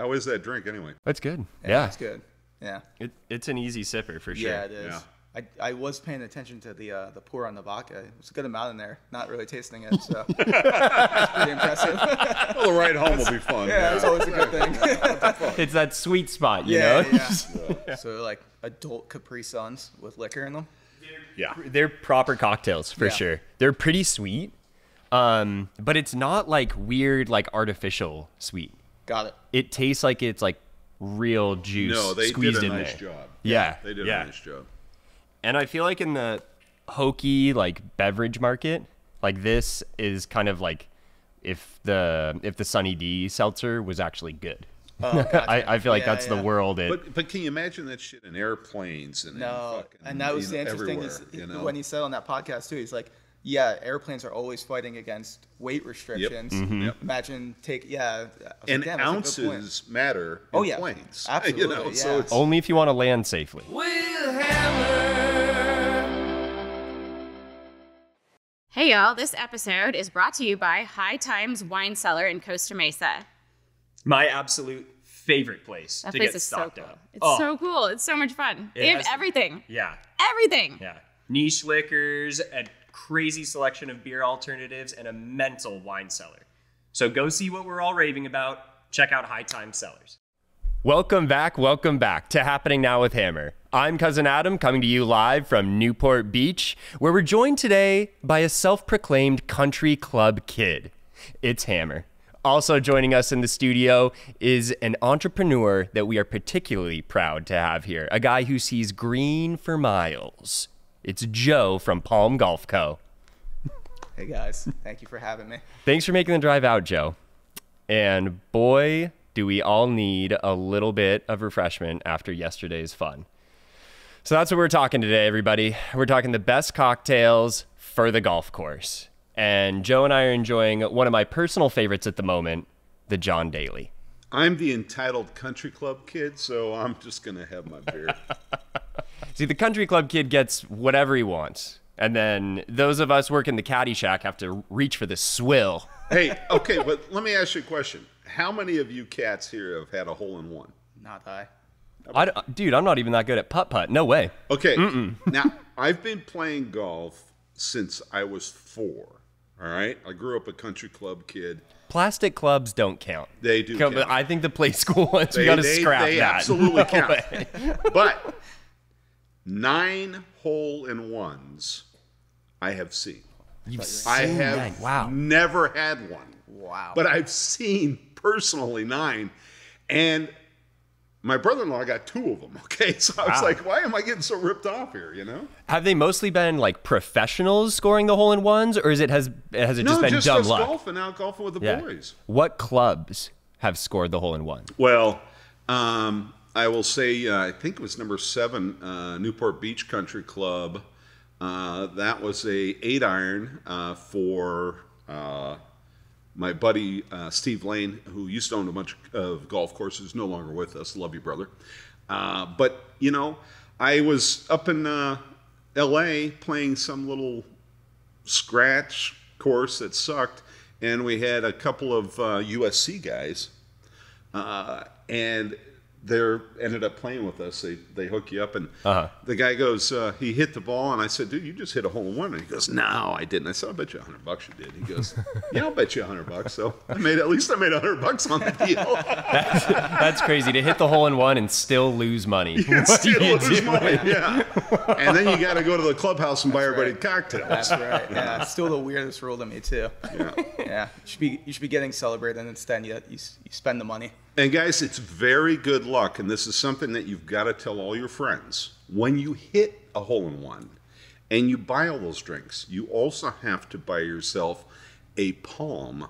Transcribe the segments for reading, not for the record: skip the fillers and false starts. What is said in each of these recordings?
How is that drink anyway? That's good. Yeah, it's good. Yeah. It's an easy sipper for sure. Yeah, it is. Yeah. I was paying attention to the pour on the vodka. There's a good amount in there. Not really tasting it, so that's pretty impressive. Well, the ride home will be fun. Yeah, it's always a good thing. It's that sweet spot, you know? Yeah. So like adult Capri Suns with liquor in them. Yeah. They're proper cocktails for sure. They're pretty sweet, but it's not like weird, like artificial sweet. Got it. It tastes like it's like real juice squeezed did a in nice there. job. Yeah, They did a nice job. And I feel like in the hokey like beverage market, like this is kind of like if the Sunny D seltzer was actually good. Oh, gotcha. I feel like that's the world. But can you imagine that shit in airplanes and and that was the interesting is when he said on that podcast too. He's like, yeah, airplanes are always fighting against weight restrictions. Yep. Mm-hmm. Yep. Imagine and ounces matter in planes. Absolutely. So it's only if you want to land safely. Hey y'all, this episode is brought to you by High Times Wine Cellar in Costa Mesa. My absolute favorite place That to place get is so stocked cool. up. It's so cool. It's so much fun. They have everything. Yeah. Everything. Yeah. Niche liquors, a crazy selection of beer alternatives, and a mental wine cellar. So go see what we're all raving about. Check out High Times Cellars. Welcome back to Happening Now with Hammer. I'm Cousin Adam, coming to you live from Newport Beach, where we're joined today by a self-proclaimed country club kid. It's Hammer. Also joining us in the studio is an entrepreneur that we are particularly proud to have here, a guy who sees green for miles. It's Joe from Palm Golf Co. Hey guys, thank you for having me. Thanks for making the drive out, Joe. And boy, do we all need a little bit of refreshment after yesterday's fun. So that's what we're talking today, everybody. We're talking the best cocktails for the golf course. And Joe and I are enjoying one of my personal favorites at the moment, the John Daly. I'm the entitled country club kid, so I'm just going to have my beer. See, the country club kid gets whatever he wants. And then those of us working the caddy shack have to reach for the swill. Hey, okay, but let me ask you a question. How many of you cats here have had a hole-in-one? Not I. Dude, I'm not even that good at putt-putt. No way. Okay, now, I've been playing golf since I was 4, all right? I grew up a country club kid. Plastic clubs don't count. They do count. I think the play school ones, we got to scrap that. They absolutely count. But 9 hole-in-ones I have seen. I have never had one. Wow. But I've seen personally 9. And my brother-in-law got 2 of them, okay? So I was like, why am I getting so ripped off here, you know? Have they mostly been like professionals scoring the hole-in-ones, or has it just been dumb luck? Golfing out, golfing with the boys. What clubs have scored the hole-in-one? Well, I will say, I think it was number 7, Newport Beach Country Club. That was a 8-iron for my buddy Steve Lane, who used to own a bunch of golf courses, no longer with us. Love you, brother. But, you know, I was up in L.A. playing some little scratch course that sucked, and we had a couple of USC guys, and they ended up playing with us. They hook you up, and the guy goes, he hit the ball, and I said, dude, you just hit a hole-in-one. And he goes, no, I didn't. I said, I'll bet you $100 you did. He goes, yeah, I'll bet you $100. So at least I made $100 on the deal. That's crazy, to hit the hole-in-one and still lose money. Still lose money, yeah. And then you got to go to the clubhouse and buy everybody cocktails. That's right. Yeah, it's still the weirdest rule to me too. Yeah. You should be getting celebrated, and instead you spend the money. And guys, it's very good luck, and this is something that you've got to tell all your friends. When you hit a hole-in-one and you buy all those drinks, you also have to buy yourself a palm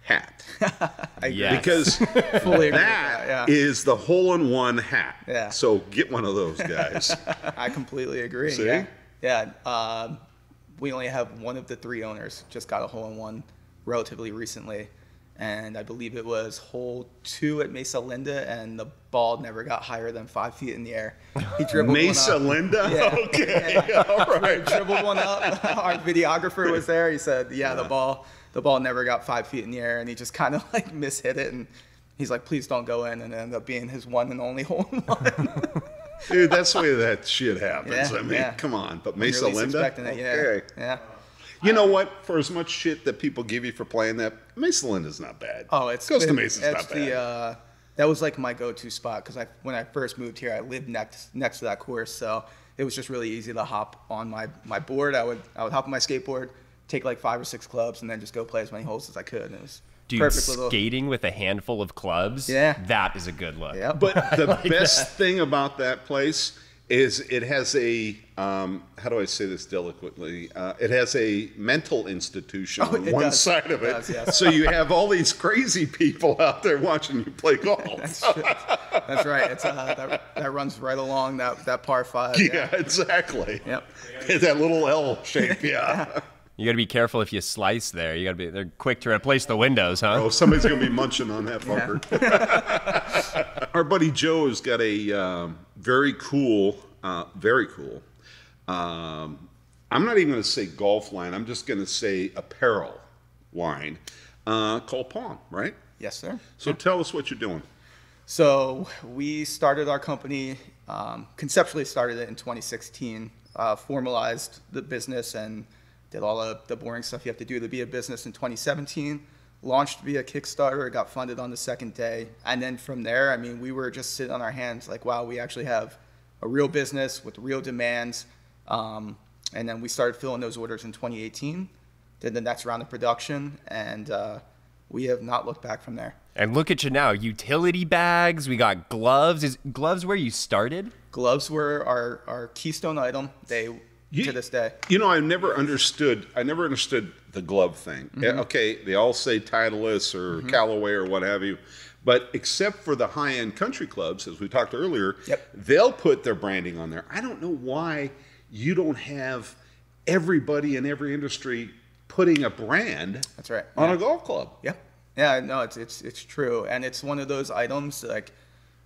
hat. Because that is the hole-in-one hat. Yeah. So get one of those, guys. I completely agree. See? Yeah. We only have one of the 3 owners just got a hole-in-one relatively recently. And I believe it was hole 2 at Mesa Linda, and the ball never got higher than 5 feet in the air. He dribbled Mesa one up. Linda? Yeah. Okay. Yeah. All right. Dribbled one up. Our videographer was there. He said, the ball never got 5 feet in the air, and he just kind of like mishit it. And He's like, please don't go in, and it ended up being his one and only hole in one. Dude, that's the way that shit happens. Yeah, I mean, yeah. come on. But You're Mesa least Linda? expecting it, yeah. Okay. Yeah. You know what? For as much shit that people give you for playing that, Mesa Linda's not bad. Oh, it's Costa Mesa's it's not bad. That was like my go-to spot because when I first moved here, I lived next to that course, so it was just really easy to hop on my board. I would hop on my skateboard, take like 5 or 6 clubs, and then just go play as many holes as I could. And it was Dude, perfect little. skating with a handful of clubs, Yeah. that is a good look. Yeah, But the best thing about that place is it has a, how do I say this delicately? It has a mental institution on it one does. side of It it. does, yes. So you have all these crazy people out there watching you play golf. That's right. It's that runs right along that par 5. Yeah, exactly. Yep. That little L shape, yeah. You got to be careful if you slice there. They're quick to replace the windows, huh? Oh, somebody's going to be munching on that fucker. Our buddy Joe has got a very cool, I'm not even going to say golf line. I'm just going to say apparel line called Palm, right? Yes, sir. So tell us what you're doing. So we started our company, conceptually started it in 2016, formalized the business and did all of the boring stuff you have to do to be a business in 2017, launched via Kickstarter, got funded on the second day. And then from there, I mean, we were just sitting on our hands like, wow, we actually have a real business with real demands. And then we started filling those orders in 2018, did the next round of production, and we have not looked back from there. And look at you now. Utility bags. We got gloves. Is gloves where you started? Gloves were our keystone item. To this day. You know, I never understood the glove thing. Mm-hmm. Okay, they all say Titleist or Callaway or what have you. But except for the high-end country clubs, as we talked earlier, Yep. they'll put their branding on there. I don't know why you don't have everybody in every industry putting a brand That's right. on Yeah. a golf club. Yeah, no, it's true, and it's one of those items like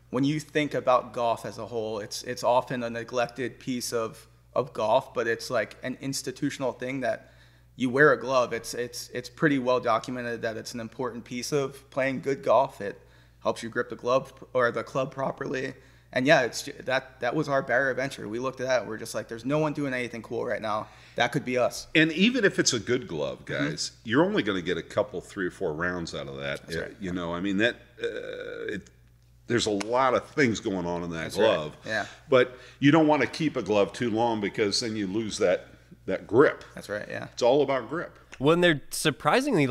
when you think about golf as a whole, it's often a neglected piece of golf, but it's like an institutional thing that you wear a glove. It's pretty well documented that it's an important piece of playing good golf. It helps you grip the glove or the club properly. And yeah, that was our barrier of entry. We looked at that. We're just like, there's no one doing anything cool right now. That could be us. And even if it's a good glove, guys, you're only going to get a couple, 3 or 4 rounds out of that. That's right. You know, I mean, there's a lot of things going on in that That's glove. right. Yeah. But you don't want to keep a glove too long because then you lose that grip. That's right. Yeah. It's all about grip. Well, and they're surprisingly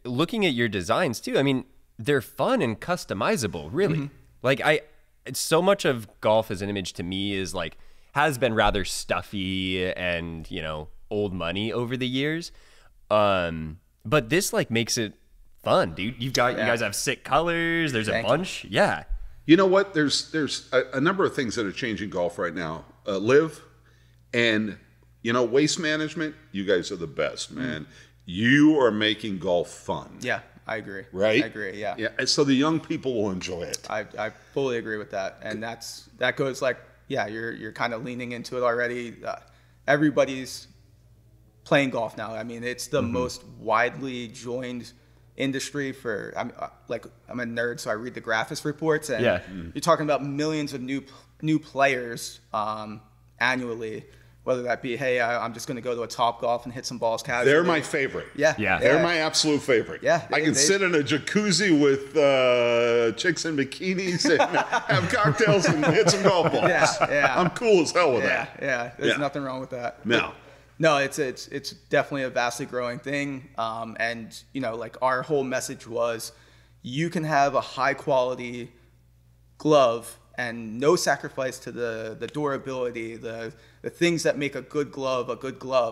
looking at your designs too. I mean, they're fun and customizable, really. Like so much of golf as an image to me is like has been rather stuffy and old money over the years. But this like makes it fun, dude. You guys have sick colors. There's a bunch. Yeah. You know what? There's a number of things that are changing golf right now. Live and waste management. You guys are the best, man. You are making golf fun. Yeah, I agree. Right? I agree. Yeah. Yeah. And so the young people will enjoy it. I fully agree with that, and that goes like, yeah, you're kind of leaning into it already. Everybody's playing golf now. I mean, it's the most widely joined industry for. I'm a nerd, so I read the Graphis reports, and you're talking about millions of new players annually. Whether that be, hey, I'm just going to go to a Topgolf and hit some balls casually. They're my favorite. Yeah. They're my absolute favorite. Yeah. I can sit in a jacuzzi with chicks in bikinis and have cocktails and hit some golf balls. Yeah. I'm cool as hell with that. Yeah. There's nothing wrong with that. No. No, it's definitely a vastly growing thing. And, like our whole message was you can have a high quality glove and no sacrifice to the durability, the things that make a good glove.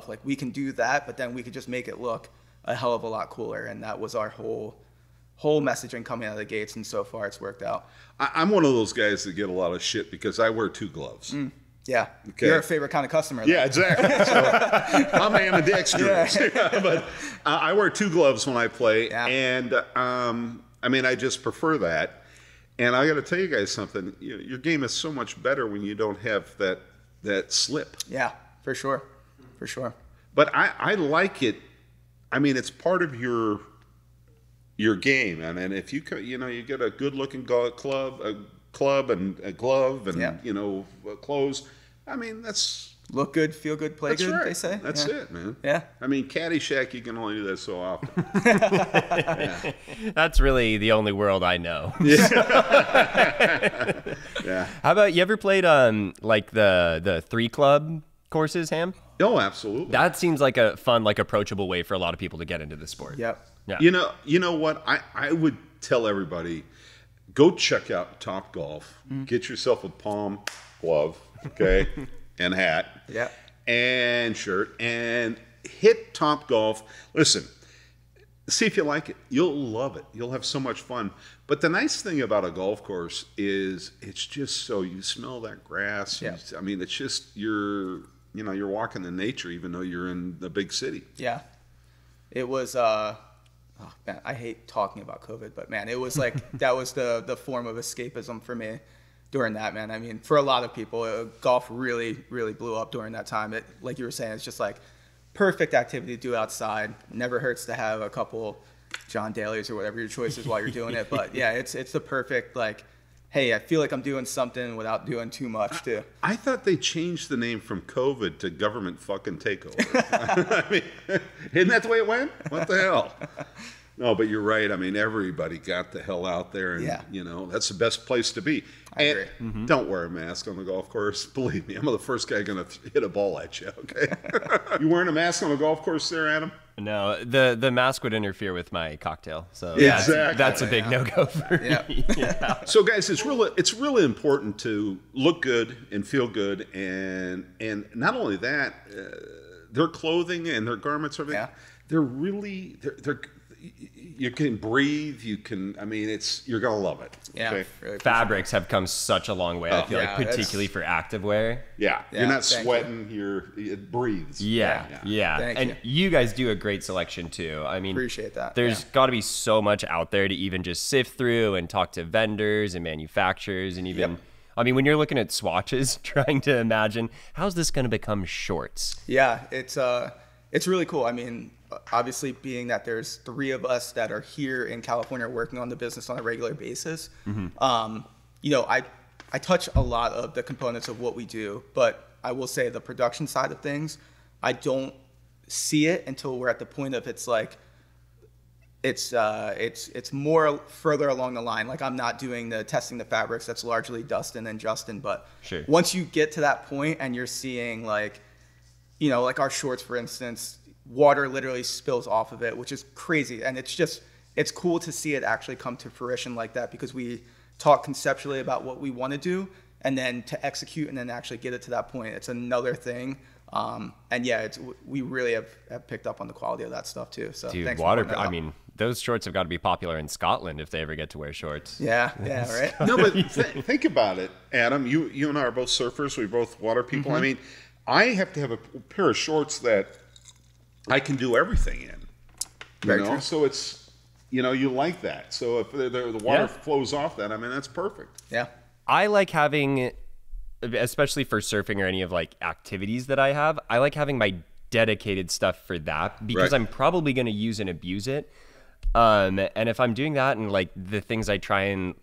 Like we can do that, but then we could just make it look a hell of a lot cooler. And that was our whole messaging coming out of the gates. And so far it's worked out. I'm one of those guys that get a lot of shit because I wear 2 gloves. Yeah. Okay. You're a favorite kind of customer. Though. Yeah, exactly. So I'm ambidextrous. But I wear 2 gloves when I play. Yeah. And I mean, I just prefer that. And I got to tell you guys something. Your game is so much better when you don't have that slip. Yeah, for sure. But I like it. I mean, it's part of your your game. And if you you get a good looking club and a glove and clothes. I mean, that's look good, feel good, play good. right. They say That's it, man. Yeah. I mean, Caddyshack, you can only do that so often. That's really the only world I know. Yeah. How about you ever played like the 3 club courses, Ham? Oh, absolutely. That seems like a fun, like approachable way for a lot of people to get into the sport. Yep. Yeah. You know what? I would tell everybody, go check out Topgolf. Get yourself a palm glove, okay, and hat, and shirt, and hit Topgolf. Listen, see if you like it. You'll love it. You'll have so much fun. But the nice thing about a golf course is it's just so you smell that grass. Yeah. I mean, it's just you're walking in nature, even though you're in the big city. Yeah. It was oh man, I hate talking about COVID, but man, it was like that was the form of escapism for me during that, man. I mean, for a lot of people, golf really, really blew up during that time. It, like you were saying, it's just like perfect activity to do outside. Never hurts to have a couple John Daly's or whatever your choice is while you're doing it. But yeah, it's the perfect, like, hey, I feel like I'm doing something without doing too much too. I thought they changed the name from COVID to government fucking takeover. I mean, isn't that the way it went? What the hell? No, but you're right. I mean, everybody got the hell out there, and that's the best place to be. I agree. Don't wear a mask on the golf course. Believe me, I'm the first guy going to hit a ball at you. Okay, you wearing a mask on a golf course there, Adam? No, the mask would interfere with my cocktail, so Exactly. that's a big no-go for me. Yeah. So, guys, it's really important to look good and feel good, and not only that, their clothing and their garments are they're really they're you can breathe. You can. I mean, you're gonna love it. Yeah. Okay? Really Fabrics have come such a long way. I feel like, Yeah, particularly for activewear. Yeah. Yeah, You're not thank sweating. It breathes. Yeah. Thank And you guys do a great selection too. I mean, Appreciate that. There's got to be so much out there to even just sift through and talk to vendors and manufacturers and even. I mean, when you're looking at swatches, trying to imagine how's this going to become shorts. Yeah, it's really cool. I mean, obviously, being that there's 3 of us that are here in California working on the business on a regular basis, I touch a lot of the components of what we do, but I will say the production side of things, I don't see it until we're at the point of it's more further along the line. Like, I'm not doing the testing the fabrics. That's largely Dustin and Justin. But Sure. Once you get to that point and you're seeing like our shorts, for instance, water literally spills off of it, which is crazy. And it's cool to see it actually come to fruition like that, because we talk conceptually about what we want to do, and then to execute and then actually get it to that point, it's another thing. And yeah, we really have picked up on the quality of that stuff too. So Dude, thanks I mean, those shorts have got to be popular in Scotland if they ever get to wear shorts. Yeah, right. No, but think about it, Adam. You and I are both surfers. We're both water people. I mean, I have to have a pair of shorts that I can do everything in. Very true. So it's you like that. So if the water flows off that, I mean, that's perfect. Yeah. I like having, especially for surfing or any of like activities that I have, I like having my dedicated stuff for that, because Right. I'm probably going to use and abuse it. And if I'm doing that and like the things I try and,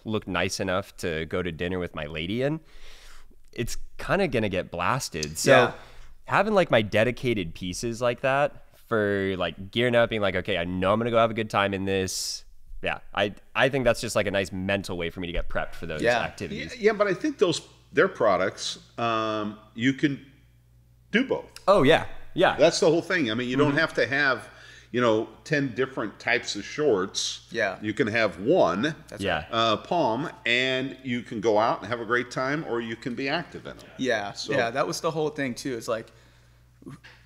look nice enough to go to dinner with my lady in, it's kind of going to get blasted. So having like my dedicated pieces like that for like gearing up, being like, okay, I know I'm going to go have a good time in this. Yeah, I think that's just like a nice mental way for me to get prepped for those activities. Yeah, but I think their products, you can do both. Oh, yeah. Yeah. That's the whole thing. I mean, you don't have to have 10 different types of shorts. Yeah. You can have one palm, and you can go out and have a great time, or you can be active in them. Yeah. So- Yeah. That was the whole thing too. It's like,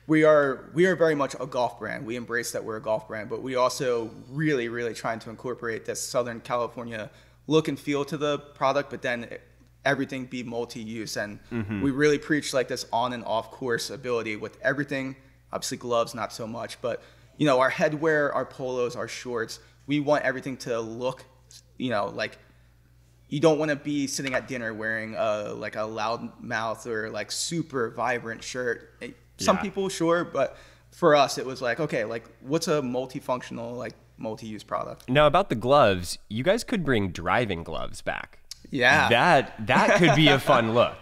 we are very much a golf brand. We embrace that we're a golf brand, but we also really, really trying to incorporate this Southern California look and feel to the product, but then everything be multi-use. And we really preach like this on and off course ability with everything. Obviously gloves, not so much, but our headwear, our polos, our shorts, we want everything to look, like, you don't want to be sitting at dinner wearing like a loud mouth or like super vibrant shirt. Some people, sure, but for us, it was like, okay, like, what's a multifunctional, like, multi-use product. Now, about the gloves, you guys could bring driving gloves back. Yeah. That could be a fun look.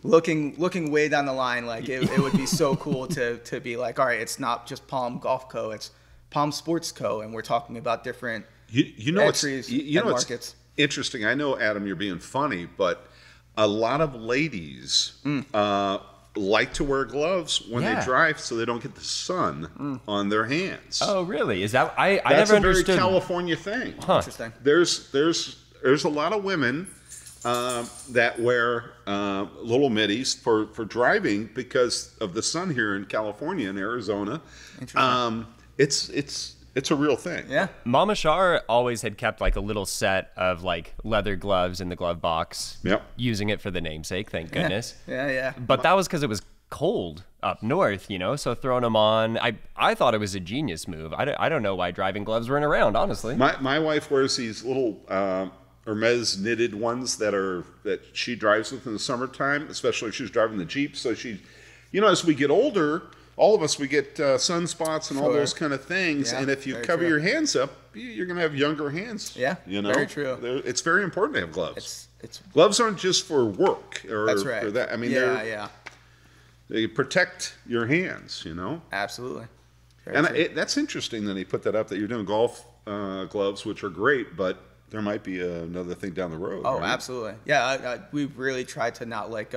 Looking way down the line, like it would be so cool to be like, all right, it's not just Palm Golf Co., it's Palm Sports Co., and we're talking about different entries and markets. Interesting. I know, Adam, you're being funny, but a lot of ladies like to wear gloves when they drive so they don't get the sun on their hands. Oh, really? Is that I That's never a very understood. California thing. Huh. Interesting. There's a lot of women that wear little middies for driving because of the sun here in California and Arizona. It's a real thing. Yeah. Mama Shar always had kept like a little set of like leather gloves in the glove box. Yep. Using it for the namesake, thank goodness. Yeah. But that was because it was cold up north, so throwing them on, I thought it was a genius move. I don't know why driving gloves weren't around, honestly. My wife wears these little Hermes knitted ones that she drives with in the summertime, especially if she's driving the Jeep. So she, as we get older, all of us, we get sunspots and all those kind of things. Yeah, and if you cover your hands up, you're going to have younger hands. Yeah, very true. It's very important to have gloves. It's gloves aren't just for work or that's right. for that. I mean, they protect your hands, Absolutely. That's interesting that he put that up, that you're doing golf gloves, which are great, but there might be another thing down the road. Oh, right? absolutely. Yeah, we've really tried to not like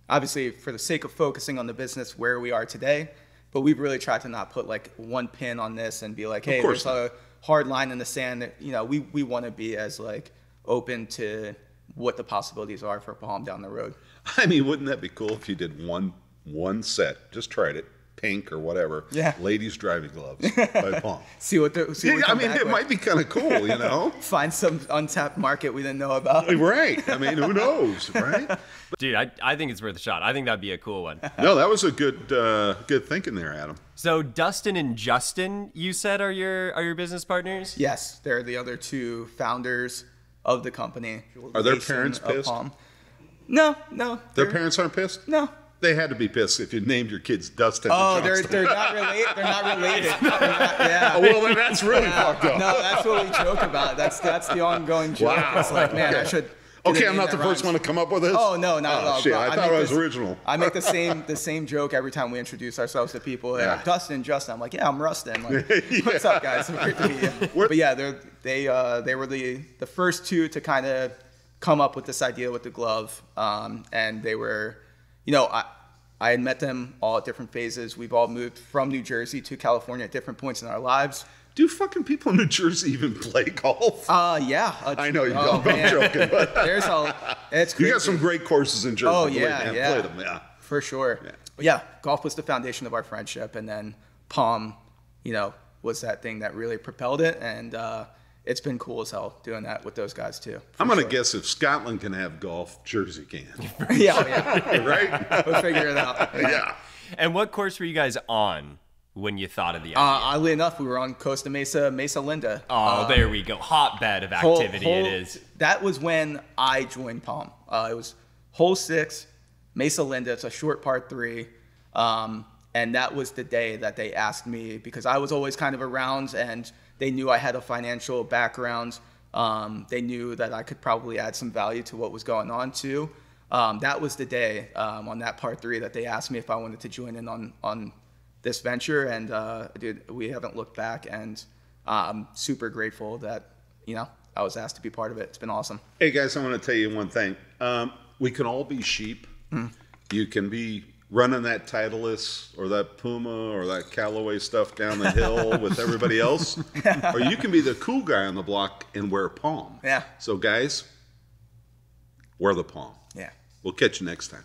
obviously for the sake of focusing on the business where we are today, but we've really tried to not put like one pin on this and be like, hey, there's a hard line in the sand. That, we want to be as like open to what the possibilities are for Palm down the road. I mean, wouldn't that be cool if you did one set? Just tried it, pink or whatever. Yeah. Ladies driving gloves by Palm. see what it might be kind of cool, Find some untapped market we didn't know about. Right. I mean, who knows, right? Dude, I think it's worth a shot. I think that'd be a cool one. No, that was a good thinking there, Adam. So Dustin and Justin, you said are your business partners? Yes, they're the other two founders of the company. Are their parents pissed? No. Their parents aren't pissed? No. They had to be pissed if you named your kids Dustin. Oh, they're not related. They're not related. Yeah. Oh, well, then that's really fucked up. No, that's what we joke about. That's the ongoing joke. Wow. It's like, man, I should. Okay, I'm not the first one to come up with this. Oh no, not at all. Shit, I thought it was original. I make the same joke every time we introduce ourselves to people. They're like, Dustin, Justin. I'm like, yeah, I'm Rustin. Like, what's up, guys? Great to meet you. But yeah, they were the first two to kind of come up with this idea with the glove, and they were, I had met them all at different phases. We've all moved from New Jersey to California at different points in our lives. Do fucking people in New Jersey even play golf? Yeah. I know you don't. I'm joking. But it's crazy. You got some great courses in Jersey. Oh yeah. Play them, yeah. For sure. Yeah. Golf was the foundation of our friendship, and then Palm, was that thing that really propelled it, and it's been cool as hell doing that with those guys too. I'm gonna guess if Scotland can have golf, Jersey can. Yeah. Right? We'll figure it out. Yeah. And what course were you guys on when you thought of the idea? Oddly enough, we were on Costa Mesa Linda. Oh, there we go. Hotbed of activity it is. That was when I joined Palm. It was hole 6, Mesa Linda. It's a short par 3. And that was the day that they asked me, because I was always kind of around and they knew I had a financial background. They knew that I could probably add some value to what was going on too. That was the day on that par 3 that they asked me if I wanted to join in on this venture, and dude, we haven't looked back, and I'm super grateful that I was asked to be part of it. It's been awesome. Hey guys, I want to tell you one thing. We can all be sheep. You can be running that Titleist or that Puma or that Callaway stuff down the hill with everybody else, or you can be the cool guy on the block and wear Palm. Yeah. So guys, wear the Palm. Yeah. We'll catch you next time.